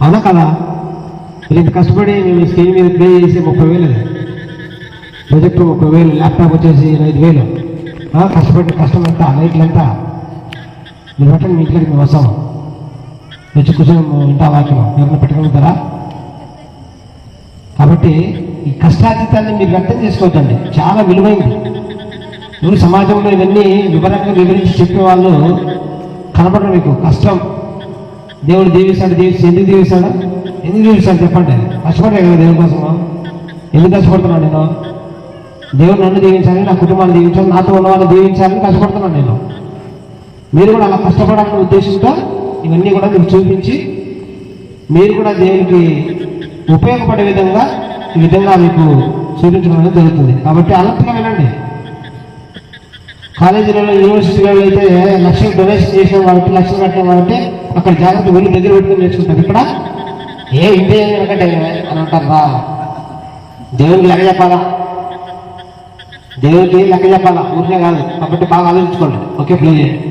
అవునా కదా? మీరు కష్టపడి మేము స్క్రీన్ మీద ప్లే చేసి 30,000 ప్రాజెక్టు 30,000, ల్యాప్టాప్ వచ్చేసి 5,000. కష్టపడి కష్టం ఎంత, లైట్లు ఎంత మీరు పెట్టండి. మీ ఇంట్లోకి మేము వస్తాము, వచ్చి కూర్చొని ఇంటా వాక్యం ఎవరైనా పెట్టుకుంటారా? కాబట్టి ఈ కష్టాతీతాన్ని మీరు వ్యక్తం చేసుకోవద్దండి, చాలా విలువైంది. మీరు సమాజంలో ఇవన్నీ వివరంగా వివరించి చెప్పేవాళ్ళు కనపడరు మీకు. కష్టం దేవుడు దీవిస్తాడు, ఎందుకు దీవిస్తాడు? ఎందుకు దీవిస్తాడు చెప్పండి? కష్టపడే కదా దేవుని కోసము. ఎందుకు కష్టపడుతున్నాను నేను? దేవుడు నన్ను దీవించాలి, నా కుటుంబాన్ని దీవించాలి, నాతో ఉన్న వాళ్ళని దీవించాలని కష్టపడుతున్నాను నేను. మీరు కూడా అలా కష్టపడాలనే ఉద్దేశంతో ఇవన్నీ కూడా మీకు చూపించి మీరు కూడా దేవునికి ఉపయోగపడే విధంగా ఈ విధంగా మీకు చూపించడం అనేది జరుగుతుంది. కాబట్టి అలర్ట్గా వినండి. కాలేజీలలో, యూనివర్సిటీలలో అయితే లక్షలు డొనేషన్ చేసిన కాబట్టి, లక్షలు కట్టిన కాబట్టి అక్కడ జాగ్రత్త వెళ్ళి దగ్గర పెట్టుకుని నేర్చుకుంటారు. ఇక్కడ ఇంటే వెనకంటే అని అంటారా? దేవుడికి లెక్క చెప్పాలా, దేవుడికి లెక్క చెప్పాలా, ఊరికే కాదు. కాబట్టి బాగా ఆలోచించుకోండి. ఓకే, ప్లే చేయండి.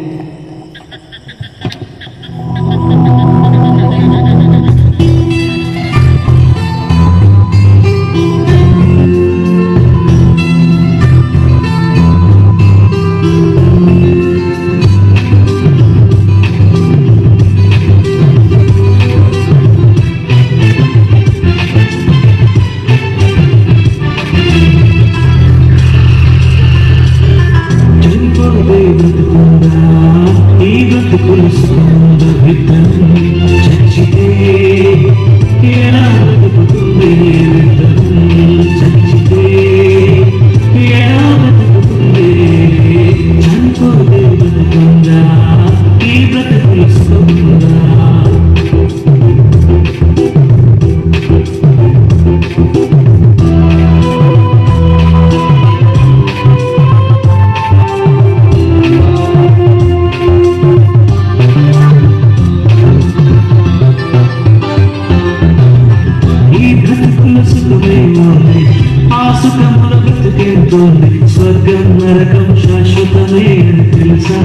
స్వర్గం నరకం శాశ్వతమే తెలుసా?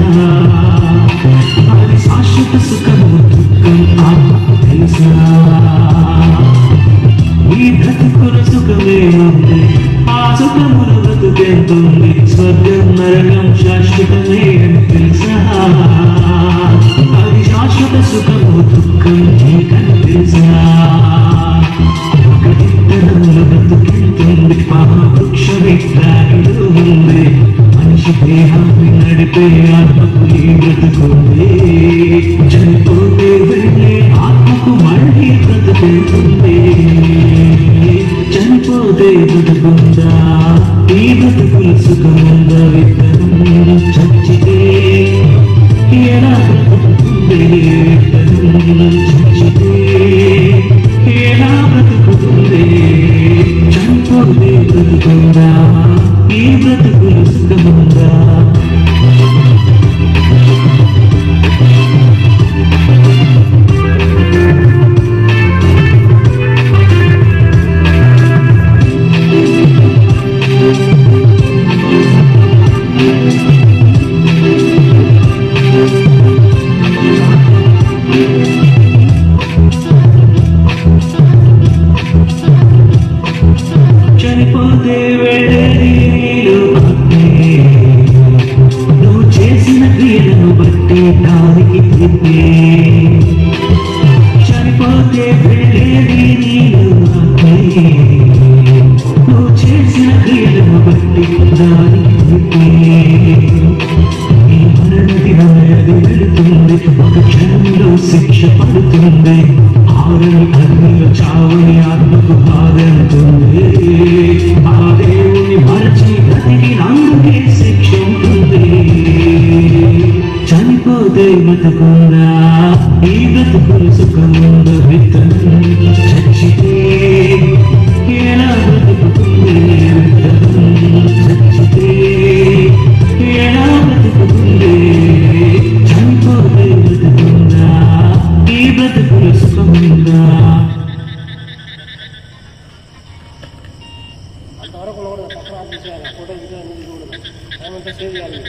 అది శాశ్వత సుఖము దుఃఖం ఆత్మకు తెలుసా? ఈ బ్రతుకుల సుఖమే ఉంది, ఆ సుఖముల బ్రతుకెంతుంది. స్వర్గం నరకం శాశ్వతమే తెలుసా? అది శాశ్వత సుఖము దుఃఖం నీకని తెలుసా? బ్రతుకెళ్తుంది మహావృక్ష విగ్రహుడు ఉంది. మనిషి దేహాన్ని నడిపే ఆత్మకు ఈ బ్రతుకుంది. చనిపోతే వెళ్ళే ఆత్మకు మళ్ళీ బ్రతుకెళ్తుంది. చనిపోతే బ్రతుకుందా? ఈ బ్రతుకుల సుఖముందా? విత్తనం చచ్చితే ఎలా బ్రతుకుతుంది? విత్తనం చచ్చితే ఎలా బ్రతుకుతుంది? చనిపోతే బ్రతుకుందా? ఈ బ్రతుకులు సుఖముందా? చనిపోతే వెళ్ళేది నువ్వు చేసిన క్రియలను బట్టి దానికి తిప్పే. చనిపోతే వెళ్ళేది నువ్వు చేసిన క్రియలను బట్టి దానికి తిప్పే. ఈ మరణ దినమేది వెళుతుంది, ఒక క్షణంలో శిక్ష పడుతుంది. ఆరని అగ్నిలో చావుని ఆత్మకు బాధంటుంది. ఆ దేవుని మరచి బ్రతికి అందుకే శిక్ష ఉంటుంది. చనిపోతే బ్రతుకుందా? ఈ బ్రతుకులు సుఖముందా? విత్తనం చచ్చితే ఎలా బ్రతుకుతుంది? విత్తనం చచ్చితే ఎలా బ్రతుకుతుంది? చనిపోతే బ్రతుకుందా? ఈ బ్రతుకులు సుఖముందా? అంతవరకు పక్కన ఆఫీసేయాలి, ఫోటో ఏమంటే సేవ్ చేయాలి.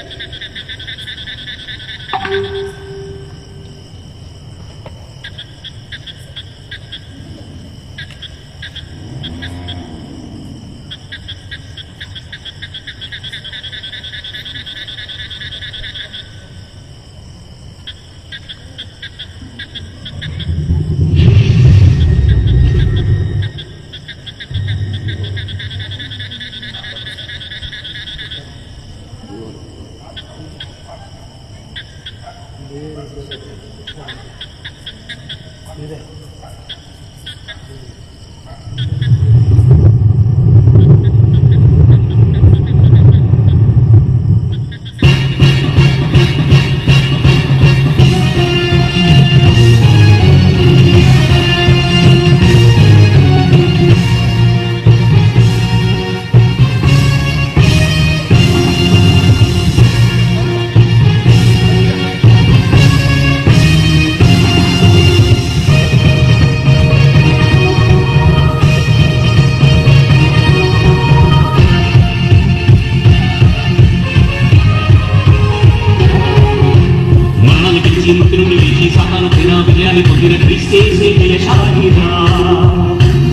క్రీస్తేసే జయశాలిరా.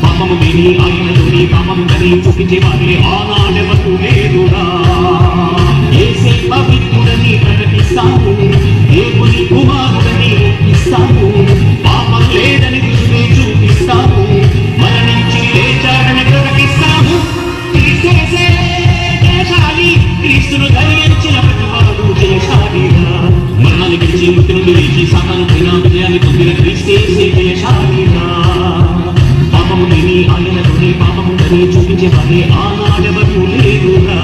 పాపము లేని ఆయనలోని పాపముందని చూపించే వారిని ఆనాడెవరు లేదురా. యేసే పవిత్రుడని ప్రకటిస్తాము, దేవుని కుమారుడని ఒప్పిస్తాము, పాపం లేదని రుజువే చూపిస్తాము, మరణించి లేచాడని ప్రకటిస్తాము. క్రీస్తేసే జయశాలి, క్రీస్తును ధరించిన ప్రతివాడు జయశాలిరా. మరణాన్ని గెలిచి మృతి నుండి లేచి సాతాను పైన విజయాన్ని పొందిన క్రీస్తేసే జయశాలిరా. పాపము లేని ఆయనలోని పాపముందని చూపించే వారే ఆనాడెవరు లేదురా.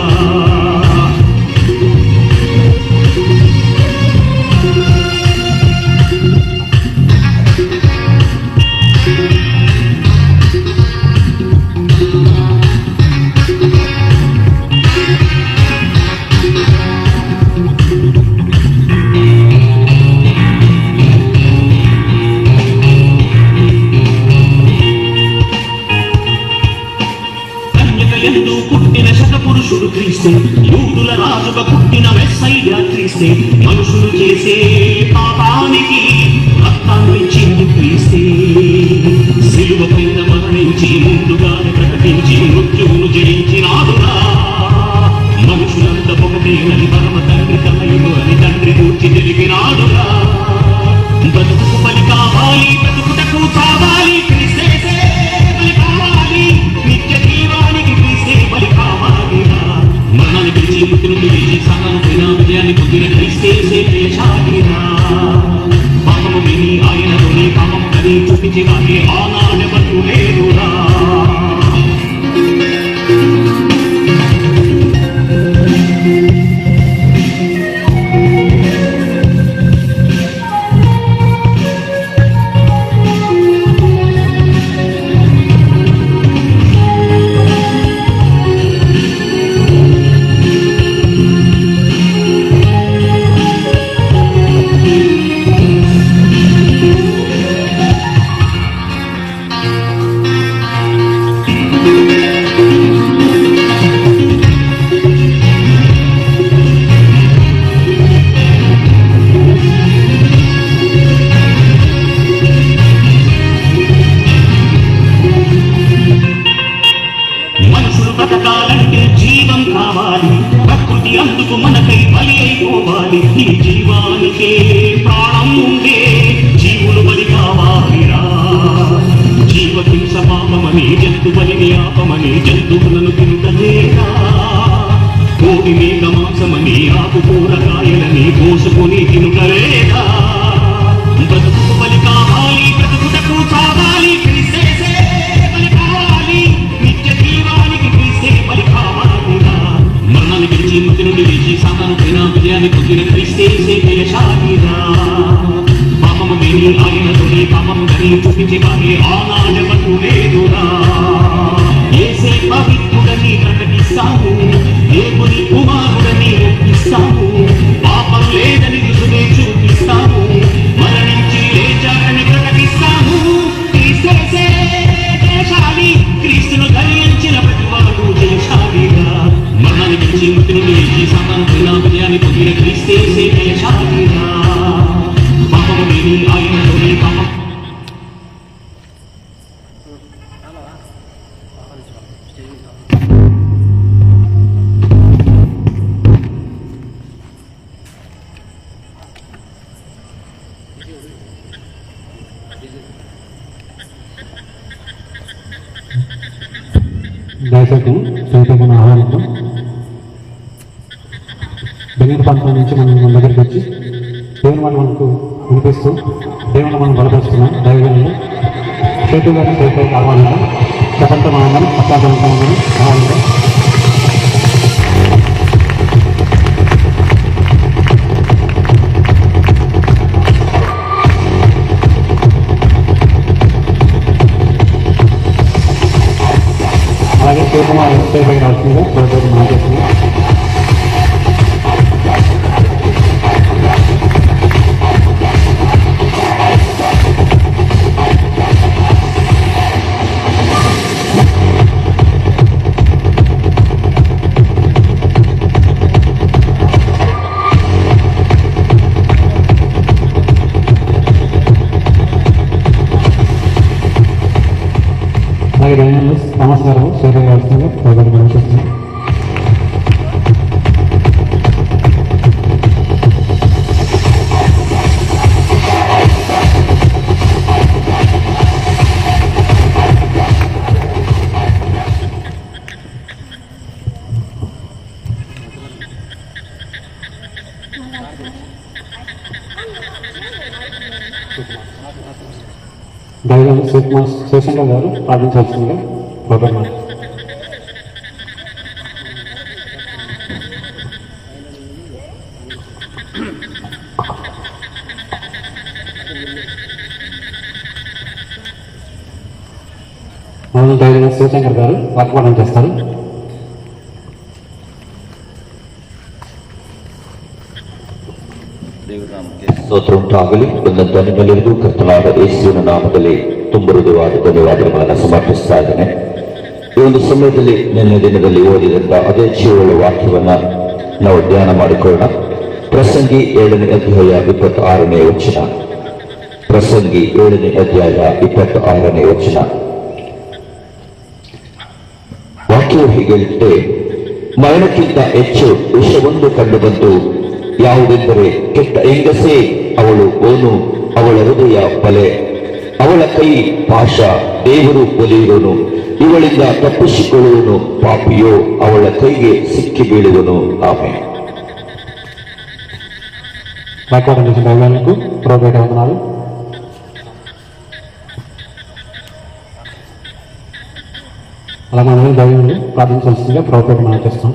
ఎందు పుట్టిన శతపురుషుడు క్రీస్తే, యూదుల రాజుగా పుట్టిన మెస్సయ్య క్రీస్తే, మనుషులు చేసే పాపానికి రక్తాన్నిచ్చింది క్రీస్తే. సిలువ పైన మరణించి ముందుగానే ప్రకటించి మృత్యువును జయించినాడురా. మనుషులంతా ఒకటేనని పరమ తండ్రి తనయుడు అని తండ్రి కూర్చి తెలిపినాడురా. బ్రతుకు బలి కావాలి, బ్రతుకుటకు చావాలి, క్రీస్తేసే బలి కావాలి, నిత్య జీవానికి క్రీస్తే బలి కావాలిరా. మరణాన్ని పిలిచి మృతి నుండి లేచి సాతాను పైన విజయాన్ని పొందిన క్రీస్తేసే జయశాలిరా. పాపము లేని ఆయనలోని పాపముందని చూపించే వారి ఆనాడెవరు లేదురా. ప్రకృతి అందుకు మనకై బలి అయిపోవాలి. ఈ జీవానికే ప్రాణం ఉండే జీవులు బలి కావాలిరా. జీవహింస పాపమని జంతు బలిని ఆపమని జంతువులను తింటలేదా. కోడి మేక మాంసమని ఆకు కూరగాయలని కోసుకొని తినుటలేదా. బ్రతుకు బలి కావాలి, బ్రతుకుటకు చావాలి, క్రీస్తేసే బలి కావాలి, నిత్య జీవానికి క్రీస్తే బలి కావాలిరా. మరణాన్ని గెలిచి మృతి నుండి లేచి సాతాను పైన విజయాన్ని పొందిన క్రీస్తేసే జయశాలిరా. పాపము లేని ఆయనలోని పాపముందని చూపించే వారి ఆనాడెవరు లేదురా. యేసే పవిత్రుడని ప్రకటిస్తాము, దేవుని కుమారుడని ఒప్పిస్తాము, పాపం లేదని రుజువే చూపిస్తాము, మరణించి లేచాడని ప్రకటిస్తాము. క్రీస్తేసే జయశాలి, క్రీస్తును ధరించిన ప్రతివాడు జయశాలిరా. మరణాన్ని గెలిచి మృతి నుండి లేచి సాతాను పైన విజయాన్ని పొందిన క్రీస్తేసే జయశాలిరా. పాపము లేని ఆయనలోని పాపం దయచేసి చైతన్యను ఆహ్వానిద్దాం. బెంగళూరు ప్రాంతం నుంచి మనం మన దగ్గరికి వచ్చి దేవుని మనకు వినిపిస్తూ దేవుని మనం బలపరుస్తున్నాం. దైవజనులు చైతన్య గారిని చైతన్యకు ఆహ్వానిద్దాం. ప్రపంచ మనందరం అత్యాధునికంగా ఆహ్వానిద్దాం. అలాగే శివకుమార్ చైతన్య రాష్ట్రంగా మనం చేస్తున్నాం. అలాగే దైవంలో నమస్కారం శేఖర్ గారు ప్రోగ్రాం చేస్తున్నాం. దైవం శివశంకర్ గారు ప్రార్థించాల్సిందిగా ప్రోగ్రాం. మొదలు దైవం శివశంకర్ గారు వాగ్దానం చేస్తారు. ಸ್ತೋತ್ರವುಂಟಾಗಲಿ. ಒಂದು ಧ್ವನಿಗಳಿಗೂ ಕರ್ತನಾದ ಯೇಸುವಿನ ನಾಮದಲ್ಲಿ ತುಂಬ ಹೃದಯವಾದ ಧನ್ಯವಾದಗಳನ್ನು ಸಮರ್ಪಿಸ್ತಾ ಇದ್ದೇನೆ. ಈ ಒಂದು ಸಮಯದಲ್ಲಿ ನಿನ್ನೆ ದಿನದಲ್ಲಿ ಓದಿದಂತ ಅದೇ ಜೀವಗಳ ವಾಕ್ಯವನ್ನ ನಾವು ಧ್ಯಾನ ಮಾಡಿಕೊಳ್ಳೋಣ. ಪ್ರಸಂಗಿ 7ನೇ ಅಧ್ಯಾಯ 26ನೇ ವಚನ. ಪ್ರಸಂಗಿ 7ನೇ ಅಧ್ಯಾಯ 26ನೇ ವಚನ. ವಾಕ್ಯವು ಹೀಗೆ ಹೇಳುತ್ತೆ, ಮರಣಕ್ಕಿಂತ ಹೆಚ್ಚು ವಿಷವೊಂದು ಕಂಡು ಬಂತು, ಯಾವುದೆಂದರೆ ಕೆಟ್ಟ ಹೆಂಗಸೇ ಅವಳು ಓನು, ಅವಳ ಹೃದಯ ಬಲೆ, ಅವಳ ಕೈ ಪಾಶ, ದೇವರು ಒಲಿಯುವನು, ಇವಳಿಂದ ತಪ್ಪಿಸಿಕೊಳ್ಳುವನು ಪಾಪಿಯೋ ಅವಳ ಕೈಗೆ ಸಿಕ್ಕಿ ಬೀಳುವನು. ಆಮೆನ್. వాగ్దానం చేసిన దైవానికి ప్రోగ్రాం వందనాలు. అలా మనం దైవంలో ప్రార్థించాల్సిందిగా ప్రోగ్రాం మనం చేస్తాం.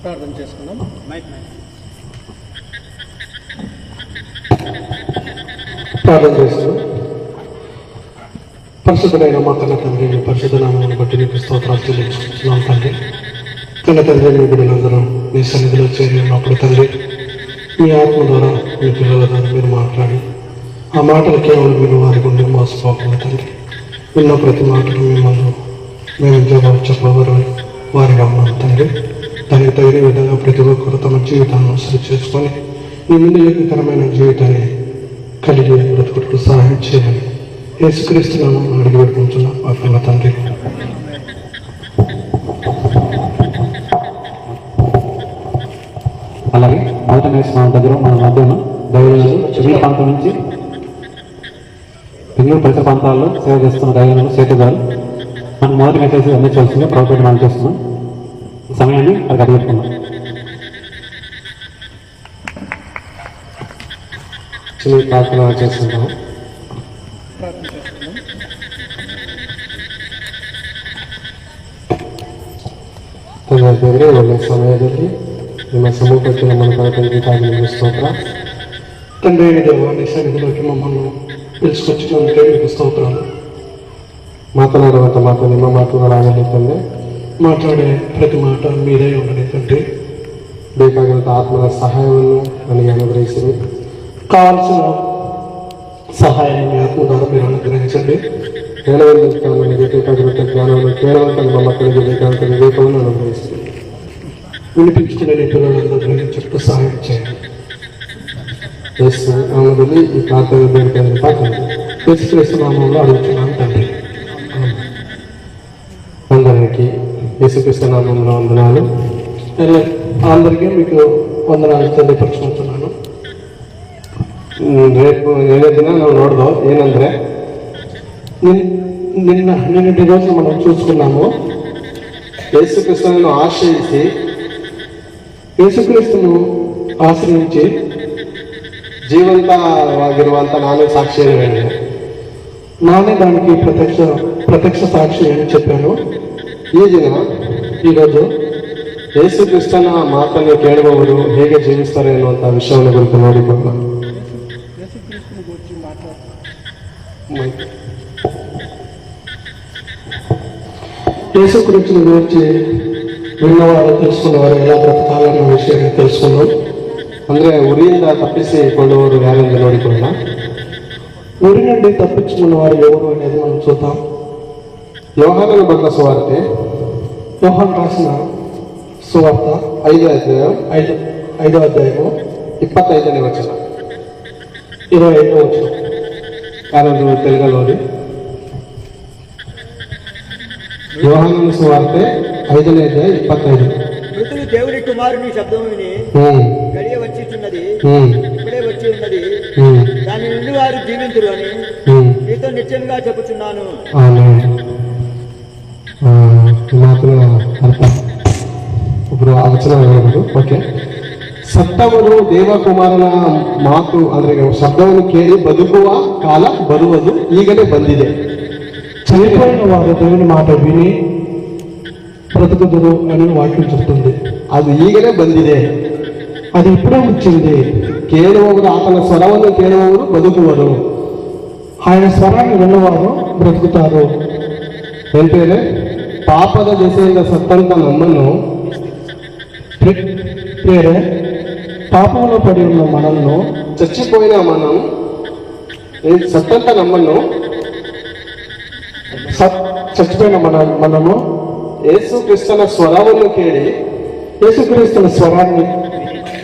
ప్రార్థన చేసుకున్నాం. ప్రార్థన చేస్తున్నాం. పరిశుద్ధమైన మా కన్న తండ్రి, మీ పరిశుద్ధ నామమును బట్టి నీకు స్తోత్రాలు చెల్లించుకుంటున్నాం తండ్రి. కన్న తండ్రి, మీ బిడ్డలందరూ మీ సన్నిధిలో చేరి ఉన్నప్పుడు తండ్రి, మీ ఆత్మ ద్వారా మీ పిల్లల ద్వారా మీరు మాట్లాడి ఆ మాటలు కేవలం మీరు వారి గుండె మోసపోకుండా తండ్రి, విన్న ప్రతి మాటలు మిమ్మల్ని మేము జవాబు చెప్పవరు వారిగా ఉన్నాం తండ్రి. దానికి తగిన విధంగా ప్రతి ఒక్కరు తమ జీవితాన్ని సరి చేసుకొని మీ ముందు ఏకకరమైన జీవితాన్ని కలిగి బ్రతుకుటకు సహాయం చేయాలి. యేసుక్రీస్తు నామమున అడిగి పెట్టుకుంటున్నాం మా కన్న తండ్రి. అలాగే నూతన స్నానం దగ్గర మన మధ్యన దైవాలు చివరి ప్రాంతం నుంచి బెంగళూరు పరిసర ప్రాంతాల్లో సేవ చేస్తున్న దైవాలు సేతు గారు మనం మొదటి మెసేజ్ అందించాల్సిందిగా ప్రోగ్రాం మనం చేస్తున్నాం. ఈ సమయాన్ని అది అడిగెట్టుకున్నాం. చిన్న ప్రార్థన చేస్తున్నాం. ಒಳ್ಳೆಯ ಸಮಯದಲ್ಲಿ ನಿಮ್ಮ ಸಮ್ಮುಖಕ್ಕೆ ನಮ್ಮನ್ನು ಕರೆತಂದಿದ್ದಾಗಿ ನಿಮ್ಮ ಸ್ತೋತ್ರ. తండ్రి అయిన దేవా, నీ సన్నిధిలోకి మమ్మల్ని పిలుచుకొచ్చినందుకే మీకు స్తోత్రాలు. మాట్లాడేంత మాట ನಿಮ್ಮ ಮಾತುಗಳಾಗಲಿ ತಂದೆ. మాట్లాడే ప్రతి మాట మీరే ఉండని తండ్రి. ಬೇಕಾಗಿರುವಂಥ ಆತ್ಮದ ಸಹಾಯವನ್ನು ನನಗೆ ಅನುಗ್ರಹಿಸಿರಿ. కావాల్సిన సహాయాన్ని మీ ఆత్మ ద్వారా మీరు అనుగ్రహించండి. ಹೇಳುವಂಥ ನನಗೆ ಬೇಕಾಗಿರುವಂಥ ಜ್ಞಾನವನ್ನು ಕೇಳುವಂಥ ನಿಮ್ಮ ಮಕ್ಕಳಿಗೆ ಬೇಕಾದಂಥ ವಿವೇಕವನ್ನು ಅನುಗ್ರಹಿಸಿರಿ. వినిపించుకునే నీ పిల్లలందరూ చెప్తూ సహాయం చేయండి. యేసు నామములో ఈ ప్రార్థన వేడుకలను పాత్రలు యేసుక్రీస్తు నామములో అడుగుతున్నాను తండ్రి. అందరికీ యేసుక్రీస్తు నామములో వందనాలు. అందరికీ మీకు వందనాలు తెలియపరుచుకుంటున్నాను. రేపు ಏನೇ ದಿನ ನಾವು ನೋಡ್ದೋ ಏನಂದ್ರೆ నిన్నటి రోజు మనం చూసుకున్నాము, యేసుక్రీస్తును ఆశ్రయించి యేసుక్రీస్తును ಆಶ್ರయించి ಜೀವಂತವಾಗಿರುವಂಥ ನಾನೇ ಸಾಕ್ಷಿಯನ್ನು ಹೇಳಿದೆ. ನಾನೇ దానికి ప్రత్యక్ష సాక్షి అని చెప్పాను. ఈ ದಿನ ఈరోజు యేసుక్రీస్తుನ ಮಾತನ್ನು ಕೇಳುವವರು ಹೇಗೆ ಜೀವಿಸ್ತಾರೆ ಎನ್ನುವಂಥ ವಿಷಯವನ್ನು ಕುರಿತು ನೋಡಿಕೊಳ್ಳೋಣ. యేసుక్రీస్తుని గురించి విన్నవారు తెలుసుకున్నవారు ఎలా బ్రతకాలన్న విషయాన్ని తెలుసుకున్నాం. ಅಂದರೆ ಉರಿಯಿಂದ ತಪ್ಪಿಸಿಕೊಳ್ಳುವವರು ಯಾರೆಂದು ನೋಡಿಕೊಳ್ಳೋಣ. ఉరి నుండి తప్పించుకున్నవారు ఎవరు అనేది మనం చూద్దాం. యోహాను బట్ల సువార్ತೆ, యోహాను రాసిన సువార్త 5వ అధ్యాయం 25వ వచనం. 25వ వచనం. ಯಾರಾದರೂ తెలుగులోది యోహాను సువార్త 5వ అధ్యాయం 25. మృతులు దేవుని కుమారుని శబ్దము విని గడియ వచ్చిచున్నది, ఇప్పుడే వచ్చి ఉన్నది, దాని నుండి వారు జీవింతురు అని మీతో నిశ్చయంగా చెప్పుచున్నాను. ಮಾತಿನ ಅರ್ಥ ಒಬ್ಬರು ಆಲೋಚನೆ ಹೇಳಬಹುದು. ಓಕೆ, ಸತ್ತವರು ದೇವಕುಮಾರನ ಮಾತು ಅಂದ್ರೆ ಶಬ್ದವನ್ನು ಕೇಳಿ ಬದುಕುವ ಕಾಲ ಬರುವುದು ಈಗಲೇ ಬಂದಿದೆ. చనిపోయిన వారు దేవుని మాట విని బ్రతుకుదురు అని వాక్యం చెప్తుంది. ಅದು ಈಗಲೇ ಬಂದಿದೆ, ಅದು ಇప్పుడే వచ్చింది. ಕೇಳುವವರು ಆತನ ಸ್ವರವನ್ನು ಕೇಳುವವರು ಬದುಕುವರು, ఆయన ಸ್ವರಾన్ని విన్నవారు బ్రతుకుతారు. ఏంటంటే ಪಾಪದ ದೆಸೆಯಿಂದ ಸತ್ತಂತ ನಮ್ಮನ್ನು ప్రేరే పాపంలో పడి ఉన్న మనల్ని చచ్చిపోయిన మనం సత్తంత నమ్మను చచ్చిపోయిన మనము యేసుక్రీస్తున స్వరವನ್ನು ಕೇಳಿ యేసుక్రీస్తుನ ಸ್ವರಾన్ని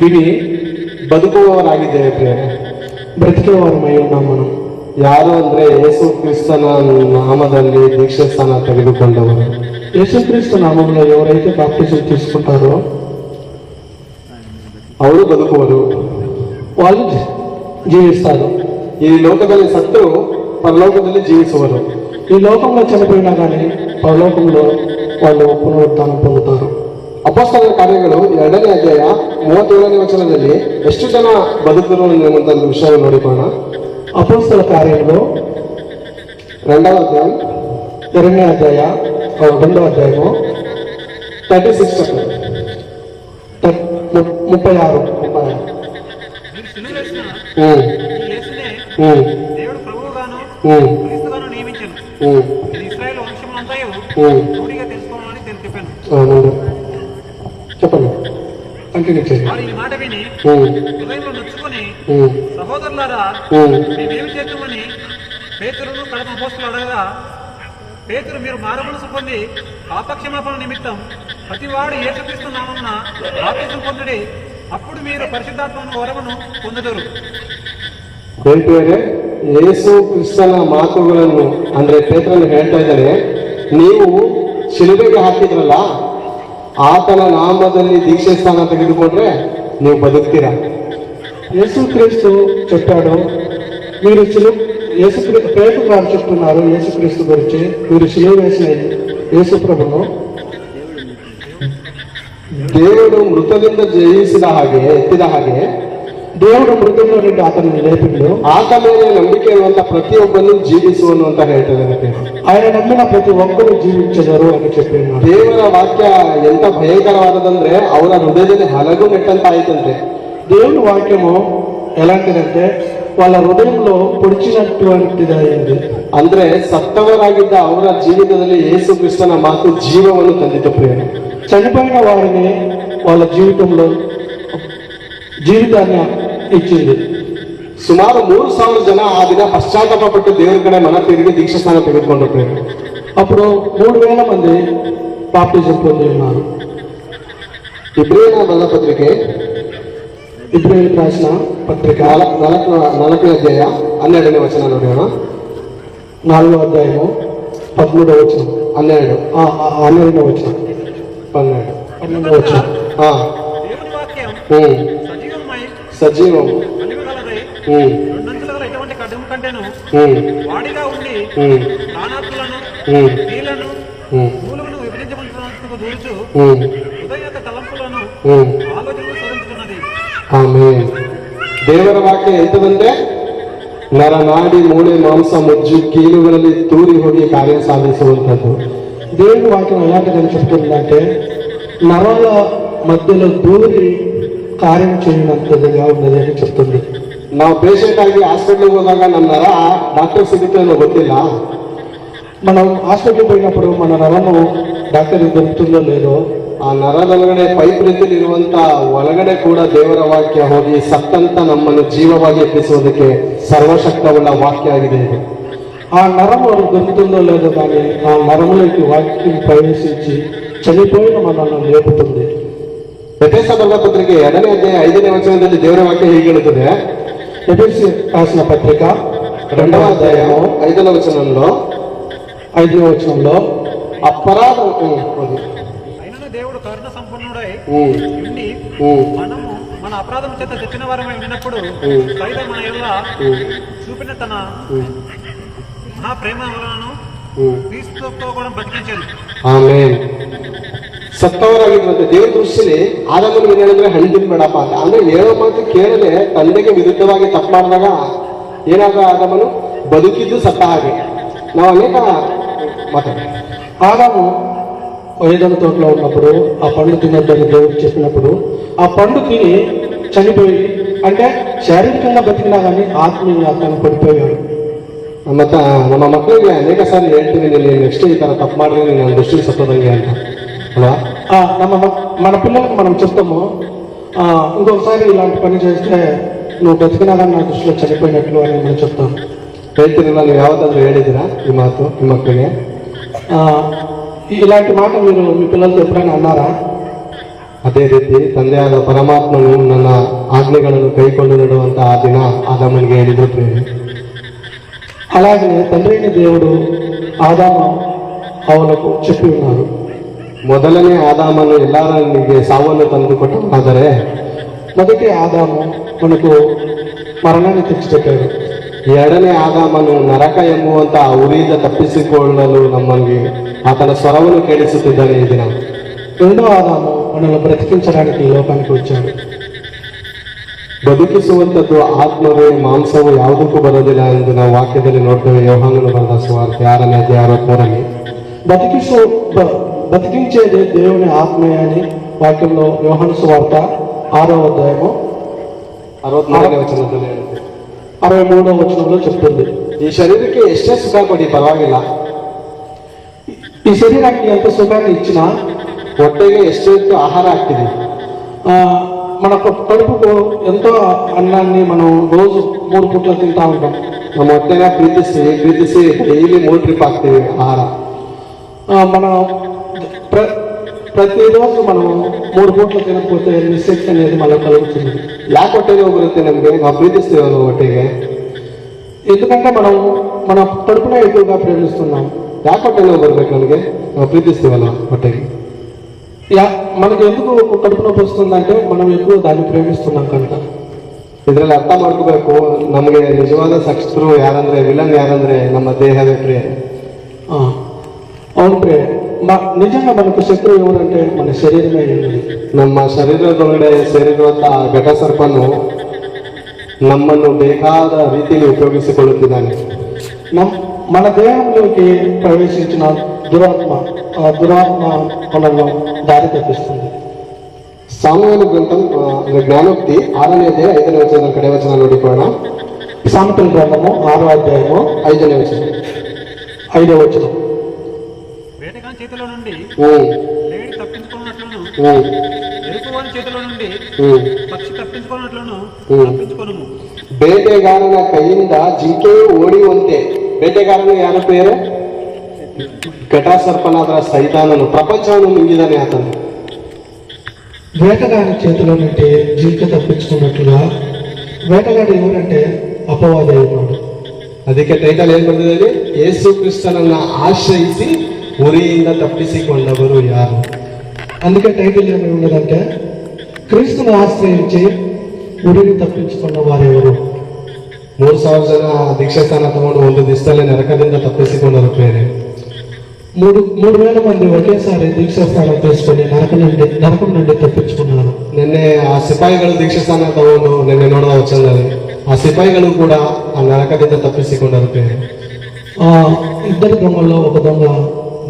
విని ಬದುಕುವವರಾಗಿದ್ದೇವೆ ಪ್ರೇರೆ, ಬ್ರತಿಕೆಯವರಮೈ ఉన్నాం మనం. ಯಾರು ಅಂದ್ರೆ యేసుక్రీస్తుನ నామದಲ್ಲಿ దీక్షಾಸ್ಥಾನ ತೆಗೆದುಕೊಂಡವರು. యేసుక్రీస్తు నామంలో ఎవరైతే బాప్టిజం తీసుకుంటారో ಅವರು ಬದುಕುವರು, వాళ్ళు జీవిస్తారు. ఈ లోಕದಲ್ಲಿ ಸತ್ತು పరలోకದಲ್ಲಿ ಜೀವಿಸುವರು. ఈ లోకంలో చనిపోయినా కానీ పరలోకంలో వాళ్ళు పునరుద్ధానం పొందుతారు. ಅಪೊಸ್ತಲರ ಕಾರ್ಯಗಳು 2ನೇ ಅಧ್ಯಾಯ 37ನೇ ವಚನದಲ್ಲಿ ಎಷ್ಟು ಜನ ಬದುಕರು ಅನ್ನುವಂಥ ವಿಷಯ ನೋಡಿಕೋಣ. అపొస్తల కార్యంలో 2వ అధ్యాయం 2వ అధ్యాయం 2వ అధ్యాయము 36 36 దేవుడు ప్రభువుగాను క్రీస్తుగాను నియమించాను. ఇది ఇశ్రాయేలు వంశములంతయు రూఢిగా తెలుసుకోవాలని చెప్పాను. చెప్పండి, కంటిన్యూ చేయండి. వారు ఈ మాట విని హృదయంలో నొచ్చుకొని, సహోదరులారా మేమేమి చేద్దామని పేతురును కడప అపోస్తలులు అడగగా, పేతురు మీరు మారుమనసు పొంది పాపక్షమాపణ నిమిత్తం ప్రతివాడు యేసుక్రీస్తు నామమున బాప్తిసం పొందుడి, అప్పుడు మీరు పరిశుద్ధాత్మ వరమును పొందుదురు. ಹೇಳ್ತಾರೆ ಯೇಸು ಕ್ರಿಸ್ತನ ಮಾತುಗಳನ್ನು ಅಂದ್ರೆ ಪೇತ್ರನು ಹೇಳ್ತಾ ಇದ್ದಾರೆ, ನೀವು ಶಿಲುಬೆಗೆ ಹಾಕಿದ್ರಲ್ಲ, ಆತನ ನಾಮದಲ್ಲಿ ದೀಕ್ಷೆ ಸ್ಥಾನ ತೆಗೆದುಕೊಂಡ್ರೆ ನೀವು ಬದುಕ್ತೀರಾ. యేసుక్రీస్తు చెప్పాడు, మీరు పేతురు గారు చెప్తున్నారు యేసుక్రీస్తు గురించి, మీరు శిలువ వేసిన యేసు ప్రభును దేవుడు మృతದಿಂದ ಜಯಿಸಿದ ಹಾಗೆ ಎತ್ತಿದ ಹಾಗೆ దేవుడు మృతంలో నుండి అతన్ని లేపిండు, ಆತ ಮೇಲೆ ನಂಬಿಕೆ ಇರುವಂತ ಪ್ರತಿಯೊಬ್ಬನು ಜೀವಿಸುವನು ಅಂತ ಹೇಳ್ತಾರೆ. ఆయన నమ్మిన ప్రతి ఒక్కరు జీవించగలరు అని చెప్పిండు. ದೇವರ ವಾಕ್ಯ ఎంత భయంకరವಾದదంದ್ರೆ ಅವರ ಹೃದಯದಲ್ಲಿ ಹಲಗು ನೆಟ್ಟಂತ ಆಯ್ತಂತೆ. దేవుని వాక్యము ఎలాంటిదంటే వాళ్ళ హృదయంలో పొడిచినటువంటిది అయింది. ಅಂದ್ರೆ ಸತ್ತವರಾಗಿದ್ದ ಅವರ ಜೀವಿತದಲ್ಲಿ ಯೇಸು ಕ್ರಿಸ್ತನ ಮಾತು ಜೀವವನ್ನು ತಂದಿತು ಪ್ರೇಮ. చనిపోయిన వారిని వాళ్ళ జీవితంలో జీవితాన్ని ఇచ్చింది. సుమారు 3,000 ಜನ ಆ ದಿನ ಪಶ್ಚಾತ್ತಾಪಪಟ್ಟು ದೇವರ ಕಡೆ ಮನ ತಿರುಗಿ ದೀಕ್ಷಾಸ್ಥಾನ ತೆಗೆದುಕೊಂಡ್ರು. అప్పుడు 3,000 మంది బాప్టిజం పొంది ఉన్నారు. ఇబ్రియల పత్రిಕೆ ఇబ్రియల్ రాసిన పత్రిక 4వ అధ్యాయం 12వ వచనం ನೋಡೋಣ. 4వ అధ్యాయము 13వ వచనం 12వ వచనం 12వ వచనం. దేవుని వాక్యం సజీవం రెండంచుల ఎటువంటి ఖడ్గము కంటేను వాడిగా ఉండి ప్రాణాత్మలను స్త్రీలను మూలమును విభజించబడుతున్నట్టుకు దూరుచు హృదయ యొక్క తలంపులను ఆలోచనలు సాధించుతున్నది. ఆమేన్. ದೇವರ ವಾಕ್ಯ ಎಂತದಂದ್ರೆ ನರನಾಡಿ ಮೂಳೆ ಮಾಂಸ ಮುಜ್ಜು ಕೀಲುಗಳಲ್ಲಿ ತೂರಿ ಹೋಗಿ ಕಾರ್ಯ సాధిಸುವಂತದ್ದು. దేవుని వాక్యం ఎలాంటిదని చెప్తుందంటే నరాల మధ్యలో దూరి కార్యం చేయనంతదిగా ఉన్నది అని చెప్తుంది. ನಾವು ಪೇಷಂಟ್ ಆಗಿ ಹಾಸ್ಪಿಟಲ್ಗೆ ಹೋದಾಗ ನಮ್ಮ ನರ ಡಾಕ್ಟರ್ ಸಿಗುತ್ತೆ ಅನ್ನೋ ಗೊತ್ತಿಲ್ಲ. మనం హాస్పిటల్కి పోయినప్పుడు మన నరము డాక్టర్ దొరుకుతుందో లేదో, ಆ ನರದೊಳಗಡೆ ಪೈಪ್ ರೀತಿಯಲ್ಲಿ ಇರುವಂತ ಒಳಗಡೆ ಕೂಡ ದೇವರ ವಾಕ್ಯ ಹೋಗಿ ಸತ್ತಂತ ನಮ್ಮನ್ನು ಜೀವವಾಗಿ ಎಬ್ಬಿಸುವುದಕ್ಕೆ ಸರ್ವಶಕ್ತವುಳ್ಳ ವಾಕ್ಯ ಆಗಿದೆ ಇದು. ఆ నరం దొరుకుతుందో లేదో కానీ ఆ నరములోకి వాక్యం ప్రవేశించి చనిపోయిన మనల్ని లేపుతుంది. ఎఫెస పత్రిಕೆ 2ನೇ ಅಧ್ಯಾಯ 5ನೇ ವಚನದಲ್ಲಿ ದೇವರ ವಾಕ್ಯ ಹೀಗೆ ಹೇಳುತ್ತದೆ. ఎఫెసీ రాసిన పత్రిక 2వ అధ్యాయము 5వ వచనంలో అపరాధం అయినను దేవుడు కరుణ సంపన్నుడై ఉండి మనము మన అపరాధం చేత తెచ్చిన వారమై ఉన్నప్పుడు సైతం మన ఎల్ల చూపిన తన మహా ప్రేమ వలనను క్రీస్తుతో కూడా ಬದುಕಿಂಚನು. ಆಮೆನ್. ಸತ್ತವರಾಗಿರುವಂತೆ ದೇವರ ದೃಷ್ಟಿಯಲ್ಲಿ ಆದಾಮನ ಏನೇಳಿದ್ರೆ ಹಣ್ಣು ತಿನ್ಬೇಡಪ್ಪ ಅಂತ. ಅಂದ್ರೆ ಹೇಳೋ ಮಾತು ಕೇಳದೆ ತಂದೆಗೆ ವಿರುದ್ಧವಾಗಿ ತಪ್ಪು ಮಾಡಿದಾಗ ಏನಾಗ ಆದಾಮನು ಬದುಕಿದ್ದು ಸತ್ತ ಹಾಗೆ. ನಾವು ಅನೇಕ ಮಾತಾಡ ఆదాము ఏదైనా తోటలో ఉన్నప్పుడు ఆ పండు తినొద్దని దేవుడు చెప్పినప్పుడు ఆ పండు తిని చనిపోయి, అంటే శారీరకంగా బతికినా కానీ ఆత్మీయంగా తను పడిపోయాడు. ನಮ್ಮ ಮಕ್ಕಳಿಗೆ ಅನೇಕ ಸಾರಿ ಹೇಳ್ತೀನಿ, ನೀನು ನೆಕ್ಸ್ಟ್ ಈ ಥರ ತಪ್ಪು ಮಾಡಿದ್ರೆ ನನ್ನ ದೃಷ್ಟಿಗೆ ಸತ್ತೋದಂಗೆ ಅಂತ ಅಲ್ವಾ. మన పిల్లలకు మనం చెప్తాము, ఇంకొకసారి ఇలాంటి పని చేస్తే నువ్వు బతికినా కానీ నా దృష్టిలో చనిపోయినట్లు అని మనం చెప్తాం. ಹೇಳ್ತೀನಿ, ನಾನು ಯಾವತ್ತಾದ್ರೂ ಹೇಳಿದ್ದೀರಾ ಈ ಮಾತು ನಿಮ್ಮ ಮಕ್ಕಳಿಗೆ? ఇలాంటి మాట మీరు మీ పిల్లలతో ఎప్పుడైనా అన్నారా? ಅದೇ ರೀತಿ ತಂದೆಯಾದ ಪರಮಾತ್ಮನು ನನ್ನ ಆಜ್ಞೆಗಳನ್ನು ಕೈಕೊಂಡು ನಡುವಂತ ಆ ದಿನ ಆದಾಮನಿಗೆ ಹೇಳಿದ್ರು ಪ್ರೇಮಿ. అలాగే తండ్రి అయిన దేవుడు ఆదాము ಅವలకు చెప్పి ఉన్నారు. ಮೊದಲನೇ ಆದಾಮನು ಎಲ್ಲರಿಗೆ ಸಾವನ್ನು ತಂದುಕೊಟ್ಟಾದರೆ మొదటి ఆదాము మనకు మరణాన్ని తెచ్చిపెట్టాడు. ಎರಡನೇ ಆದಾಮನು ನರಕ ಎಂಬುವಂತ ಉರಿಯಿಂದ ತಪ್ಪಿಸಿಕೊಳ್ಳಲು ನಮ್ಮಲ್ಲಿ ಆತನ ಸ್ವರವನ್ನು ಕೇಳಿಸುತ್ತಿದ್ದಾನೆ ಈ ದಿನ. రెండో ఆదాము మనల్ని బ్రతికించడానికి ఈ లోకానికి వచ్చాడు. ಬದುಕಿಸುವಂಥದ್ದು ಆತ್ಮವೇ, ಮಾಂಸವು ಯಾವುದಕ್ಕೂ ಬರೋದಿಲ್ಲ ಎಂದು ನಾವು ವಾಕ್ಯದಲ್ಲಿ ನೋಡ್ತೇವೆ. ಯೋಹಾನನು ಬರೆದ ಸುವಾರ್ತೆ 6ನೇ ಅಧ್ಯಾಯ 63ರಲ್ಲಿ. బతికించేది దేవుని ఆత్మే అని వాక్యంలో యోహాను సువార్త 6వ అధ్యాయము 64ನೇ ವಚನದಲ್ಲಿ 63వ వచనంలో చెప్తుంది. ఈ శరీరಕ್ಕೆ ಎಷ್ಟೇ ಸುಖ ಕೊಡಿ ಪರವಾಗಿಲ್ಲ, ఈ శరీరానికి ఎంత సుఖాన్ని ఇచ్చినా ಹೊಟ್ಟೆಗೆ ಎಷ್ಟೆಷ್ಟು ಆಹಾರ ಆಗ್ತಿದೆ, మన కడుపుకు ఎంతో అన్నాన్ని మనం రోజు 3 పూటలు తింటా ఉంటాం. ನಮ್ಮ ಹೊಟ್ಟೆನ ಪ್ರೀತಿಸಿ ಡೈಲಿ 3 ಟ್ರಿಪ್ ಆಗ್ತೀವಿ ಆಹಾರ. మనం ప్రతిరోజు మనం 3 పూటలు తినకపోతే నిశక్తి అనేది మళ్ళీ కలుగుతుంది. ಯಾಕೆ ಹೊಟ್ಟೆಗೆ ಬರುತ್ತೆ ನಮಗೆ? ನಾವು ಪ್ರೀತಿಸ್ತೀವಲ್ಲ ಹೊಟ್ಟೆಗೆ. ఎందుకంటే మనం మన కడుపునే ఎక్కువగా ప్రేమిస్తున్నాం. ಯಾಕೆ ಹೊಟ್ಟೆಗೆ ಬರ್ಬೇಕು ನಮಗೆ? ನಾವು ಪ್ರೀತಿಸ್ತೀವಲ್ಲ ಹೊಟ್ಟೆಗೆ. మనకు ఎందుకు కడుపు నొప్పి వస్తుందంటే మనం ఎక్కువ దాన్ని ప్రేమిస్తున్నాం కనుక. ಇದರಲ್ಲಿ ಅರ್ಥ ಮಾಡ್ಕೋಬೇಕು, ನಮಗೆ ನಿಜವಾದ ಶತ್ರು ಯಾರಂದ್ರೆ, ವಿಲನ್ ಯಾರಂದ್ರೆ ನಮ್ಮ ದೇಹವೇ ಪ್ರಿಯ. అవును ప్రియ, నిజంగా మనకు శత్రువు ఎవరంటే మన శరీరమే. ನಮ್ಮ ಶರೀರದೊಳಗಡೆ ಸೇರಿರುವಂತ ಘಟಸರ್ಪನು ನಮ್ಮನ್ನು ಬೇಕಾದ ರೀತಿಯಲ್ಲಿ ಉಪಯೋಗಿಸಿಕೊಳ್ಳುತ್ತಿದ್ದಾನೆ. మన దేహంలోకి ప్రవేశించిన దురాత్మ మనల్ని దారి తప్పిస్తుంది. సామెతల గ్రంథం జ్ఞానోక్తి 6ನೇ ಅಧ್ಯಾಯ 5ನೇ ವಚನ ಕಡೆ ವಚನ ನೋಡಿಕೊಳ್ಳೋಣ. సామెతల గ్రంథము 6వ అధ్యాయము 5ನೇ వచనం 5వ వచనం. వేటగాని చేతిలో నుండి లేడి తప్పించుకున్నట్లును, ఎరుపువాని చేతిలో నుండి పక్షి తప్పించుకున్నట్లును తప్పించుకొనుము. ಬೇಟೆಗಾರನ ಕೈಯಿಂದ ಜಿಂಕೆಯು ಓಡಿಯುವಂತೆ. ಬೇಟೆಗಾರನು ಯಾರ పేరు? ಘಟಸರ್ಪನಾದ ಸೈತಾನನು ಪ್ರಪಂಚವನ್ನು ಮಿಂಗಿದಾನೆ ಆತನು. వేటగాడి చేతిలో నుండి జింక తప్పించుకున్నట్లుగా వేటగాడు ఎవరంటే ಅಪವಾದ ఉన్నాడు. ಅದಕ್ಕೆ ಟೈಟಲ್ ಏನ್ ಬಂದಿದೆ? ಯೇಸು ಕ್ರಿಸ್ತನನ್ನ ಆಶ್ರಯಿಸಿ ಉರಿಯಿಂದ ತಪ್ಪಿಸಿಕೊಂಡವರು ಯಾರು? అందుకే టైటిల్ ఏమి ఉన్నదంటే క్రీస్తుని ఆశ్రయించి ಉರಿని ತಪ್ಪಿಸಿಕೊಂಡ ವಾರೆವರು. 3000 ಜನ ದೀಕ್ಷಾಸ್ಥಾನ ತಗೊಂಡು ಒಂದು ದಿವಸದಲ್ಲಿ ನರಕದಿಂದ ತಪ್ಪಿಸಿಕೊಂಡರು ಬೇರೆ. 3000 ಮಂದಿ ఒకేసారి దీక్షాస్థానం తీసుకొని నరకం నుండి తప్పించుకున్నారు. నిನ್ನೆ ಆ ಸಿಪಾಯಿಗಳು ದೀಕ್ಷಾಸ್ಥಾನ ತಗೊಂಡು ನಿನ್ನೆ ನೋಡಿದ ವಚನದಲ್ಲಿ ಆ ಸಿಪಾಯಿಗಳು ಕೂಡ ಆ ನರಕದಿಂದ ತಪ್ಪಿಸಿಕೊಂಡರು ಬೇರೆ. ఇద్దరు దొంగల్లో ఒక దొంగ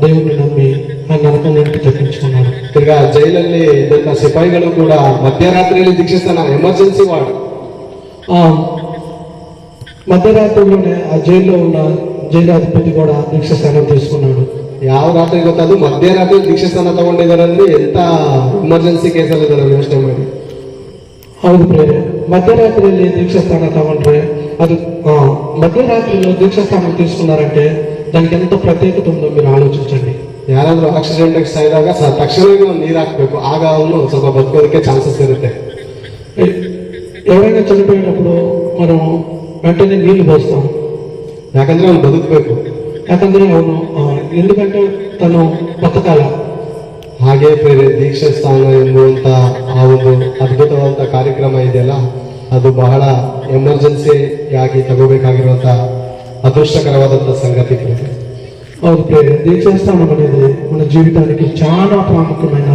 దేవుడిని నమ్మి ఆ నరకం నుండి తప్పించుకున్నారు. తిరిగా జైలಲ್ಲಿ ಇದ್ದಂತ ಸಿಪಾಯಿಗಳು ಕೂಡ ಮಧ್ಯರಾತ್ರಿಯಲ್ಲಿ ದೀಕ್ಷಾಸ್ಥಾನ ಎಮರ್ಜೆನ್ಸಿ ವಾರ್ಡ್, మధ్యరాత్రిలోనే ఆ జైల్లో ఉన్న జైలాధిపతి కూడా దీక్షాస్థానం తీసుకున్నాడు. ಯಾವ ರಾತ್ರಿ ಗೊತ್ತದು? ಮಧ್ಯರಾತ್ರಿ ದೀಕ್ಷಾಸ್ಥಾನ ತಗೊಂಡಿದ್ದಾರೆ ಅಂದ್ರೆ ಎಂತ ಎಮರ್ಜೆನ್ಸಿ ಕೇಸಲ್ಲಿ ಇದ್ದಾರೆ ಯೋಚನೆ ಮಾಡಿ. ಹೌದು ಪ್ರೇರೆ, మధ్యరాత్రిಯಲ್ಲಿ దీక్షాస్థాన తಗೊಂಡ್ರೆ అది మధ్యరాత్రిలో దీక్షాస్థానం తీసుకున్నారంటే దానికి ఎంత ప్రత్యేకత ఉందో మీరు ఆలోచించండి. ಯಾರಾದ್ರೂ ಆಕ್ಸಿಡೆಂಟ್ ಸಾಯ್ದಾಗ ತಕ್ಷಣವೇ ಒಂದು ನೀರು ಹಾಕ್ಬೇಕು, ಆಗ ಅವನು ಸ್ವಲ್ಪ ಬದುಕೋದಕ್ಕೆ ಚಾನ್ಸಸ್ ಇರುತ್ತೆ. ఎవరైనా చనిపోయినప్పుడు మనం వెంటనే నీళ్లు పోస్తాం. ಯಾಕಂದರೆ ಅವನು ಬದುಕಬೇಕು, ಯಾಕಂದರೆ ಅವನು ఎందుకంటే ತನು ಬದುಕಲ್ಲ. ಹಾಗೆ ಬೇರೆ ದೀಕ್ಷಾ ಸ್ಥಾನ ಎಂಬುವಂಥ ಆ ಒಂದು ಅದ್ಭುತವಾದಂಥ ಕಾರ್ಯಕ್ರಮ ಇದೆಯಲ್ಲ, ಅದು ಬಹಳ ಎಮರ್ಜೆನ್ಸಿಯಾಗಿ ತಗೋಬೇಕಾಗಿರುವಂಥ ಅದೃಷ್ಟಕರವಾದಂಥ ಸಂಗತಿ. అవును ప్రేమ, దీక్షాస్థానం అనేది మన జీవితానికి చాలా ప్రాముఖ్యమైన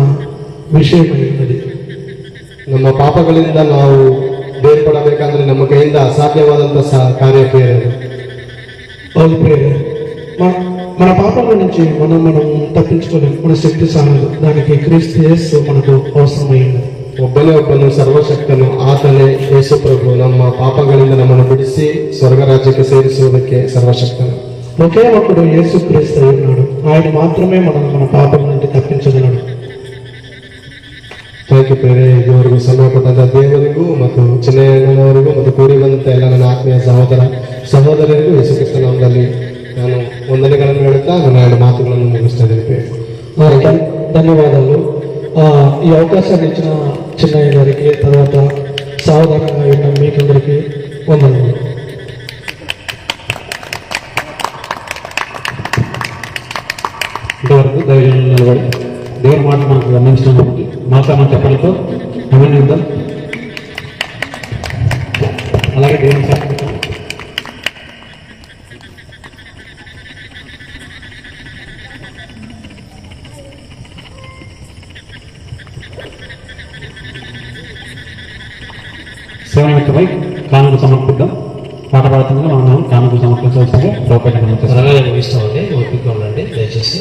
విషయమై ఉన్నది. ನಮ್ಮ ಪಾಪಗಳಿಂದ ನಾವು ಬೇರ್ಪಡಬೇಕಂದ್ರೆ ನಮ್ಮ ಕೈಯಿಂದ ಅಸಾಧ್ಯವಾದಂಥ ಕಾರ್ಯ ಪ್ರೇರಣೆ. అవును ప్రేమ, మన పాపాల నుంచి మనం తప్పించుకోలేము, మన శక్తి సాగదు. దానికి క్రీస్తు యేసు మనకు అవసరమై ఉన్నది. ಒಬ್ಬನೇ ಒಬ್ಬನು ಸರ್ವಶಕ್ತನು, ಆತನೇ ಯೇಸು ಪ್ರಭು ನಮ್ಮ ಪಾಪಗಳಿಂದ ನಮ್ಮನ್ನು ಬಿಡಿಸಿ ಸ್ವರ್ಗ ರಾಜ್ಯಕ್ಕೆ ಸೇರಿಸುವುದಕ್ಕೆ ಸರ್ವಶಕ್ತನು. ఒకే ఒక్కడు యేసు క్రీస్తు అయి ఉన్నాడు. ఆయన మాత్రమే మన పాపం నుండి ತಪ್ಪಿಸಗಲడు. ಥ್ಯಾಂಕ್ ಯು ಪ್ರೇರೆ. ಇದುವರೆಗೂ ಸಮಯ ಕೊಟ್ಟಂತ ದೇವರಿಗೂ ಮತ್ತು ಚಿನ್ನಯ್ಯನವರಿಗೂ ಮತ್ತು ಕೂಡಿ ಬಂದಂಥ ಎಲ್ಲ ನನ್ನ ಆತ್ಮೀಯ ಸಹೋದರರಿಗೂ ಯೇಸು ಕ್ರಿಸ್ತ ನಾಮದಲ್ಲಿ ನಾನು ವಂದನೆಗಳನ್ನು ಹೇಳುತ್ತಾ ನನ್ನ 2 ಮಾತುಗಳನ್ನು ಮುಗಿಸ್ತಾ ಇದ್ದೇನೆ. ధన్యవాదాలు. ఈ అవకాశాన్ని ఇచ్చిన చిన్నయ్య గారికి, తర్వాత సావధానంగా విన్న మీకందరికీ వందనాలు. ఇంతవరకు ధైర్యం నిలబడి దేవుని మాట మనకు అందించినటువంటి మాసామ చెప్పలతో అభినందం. అలాగే దేవుని సాక్షితం సేవనిమిత్తమై కానుక సమర్పిద్దాం. పాట పాడుతుండగా మనం కానుక సమర్పించవలసిందిగా ప్రోపేట త్వరగా ముగిస్తామండి, ఓపిక ఉండండి దయచేసి.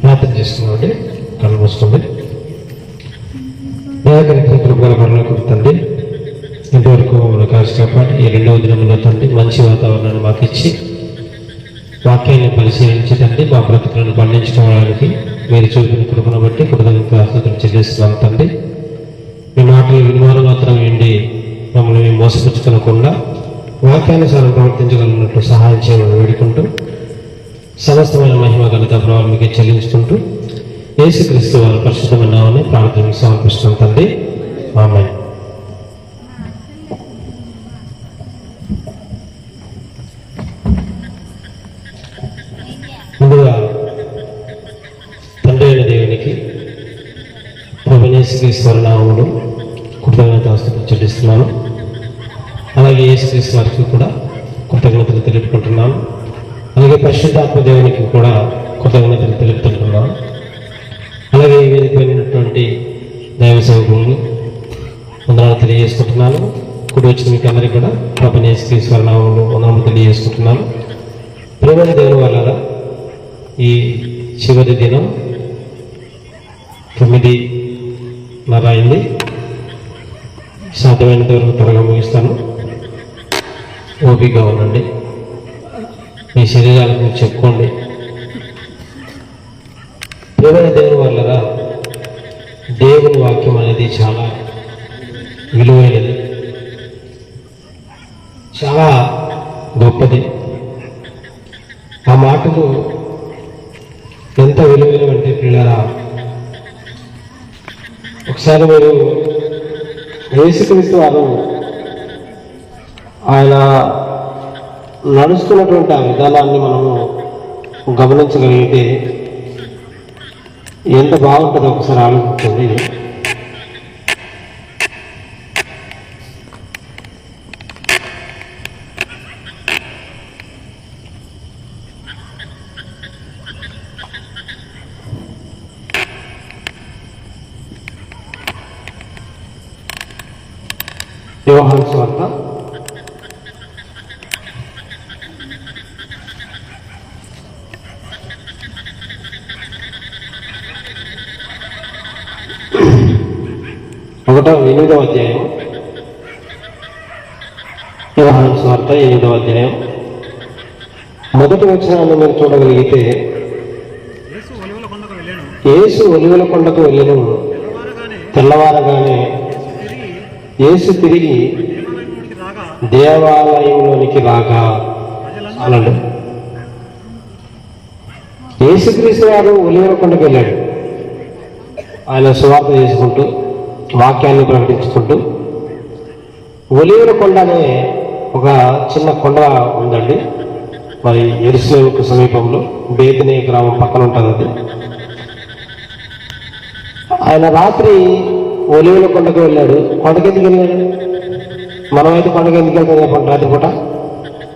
ప్రార్థన చేస్తున్నామండి. కళ్ళు మూసుకోండి. తండ్రి, ఇంతవరకు కాపాడి ఈ 2వ దినంలో తండ్రి మంచి వాతావరణాన్ని మాకు ఇచ్చి వాక్యాన్ని పరిశీలించి తండ్రి మా బ్రతుకులను పండించుకోవడానికి మీరు చూపిన కృపను బట్టి కృతజ్ఞతలు చెల్లిస్తున్నాం తండ్రి. మీ మాటలు వినివారు మాత్రం ఏంటి మమ్మల్ని మోసపుచ్చుకోకుండా వాక్యానుసారం ప్రవర్తించగలిగినట్లు సహాయం చేయమని వేడుకుంటూ సమస్తమైన మహిమ ఘనత ప్రభావం మీకు చెల్లించుకుంటూ యేసుక్రీస్తు వారి పరిశుద్ధమైన నామమున ప్రార్థన సమర్పిస్తున్నాం తండ్రి. ఆమేన్. ముందుగా తండ్రి అయిన దేవునికి ప్రభువైన యేసుక్రీస్తు వారి నామములో కృతజ్ఞతాస్తుతులు చెల్లిస్తున్నాను. అలాగే యేసుక్రీస్తు వారికి కూడా కృతజ్ఞతలు తెలుపుకుంటున్నాను. అలాగే పరిశుద్ధాత్మ దేవునికి కూడా కృతజ్ఞతలు తెలుపుతుంటున్నాను. అలాగే ఈ వేదికైనటువంటి దైవ సేవకులను వందనాలు తెలియజేసుకుంటున్నాను. కుడి వచ్చిన మీకు అందరికీ కూడా ప్రభువైన యేసుక్రీస్తు వారి నామములో వందనాలు తెలియజేసుకుంటున్నాను. ప్రియమైన దేవుని వల్ల ఈ చివరి దినం 9:30 అయింది. సాధ్యమైనంత వరకు త్వరగా ముగిస్తాను. ఓపికగా ఉండండి. మీ శరీరాలకు మీరు చెప్పుకోండి. ప్రియమైన దేవుని వల్ల దేవుని వాక్యం అనేది చాలా విలువైనది, చాలా గొప్పది. ఆ మాటలు ఎంత విలువైనవంటే పిల్లరా, ఒకసారి మీరు యేసుక్రీస్తు వారు ఆయన నడుస్తున్నటువంటి ఆ విధానాన్ని మనము గమనించగలిగితే ఎంత బాగుంటుందో ఒకసారి ఆలోచించండి. యోహాను సువార్త 8వ అధ్యాయం. యోహాను సువార్త 8వ అధ్యాయం మొదటి వచనాన్ని మీరు చూడగలిగితే, యేసు ఒలీవల కొండకు వెళ్ళెను. తెల్లవారగానే యేసు తిరిగి దేవాలయంలోనికి రాగా అన్నాడు. యేసుక్రీస్తు వారు ఒలీవల కొండకు వెళ్ళాడు. ఆయన సువార్త చేసుకుంటూ వాక్యాన్ని ప్రకటించుకుంటూ. ఒలీవల కొండ అనే ఒక చిన్న కొండ ఉందండి, మరి యెరూషలేముకు సమీపంలో బేతనీ గ్రామం పక్కన ఉంటుంది అది. ఆయన రాత్రి ఒలీవల కొండకు వెళ్ళాడు. కొండకి ఎందుకు వెళ్ళాడు? మనమైతే కొండకి ఎందుకు వెళ్తాం చెప్పండి రాత్రిపూట?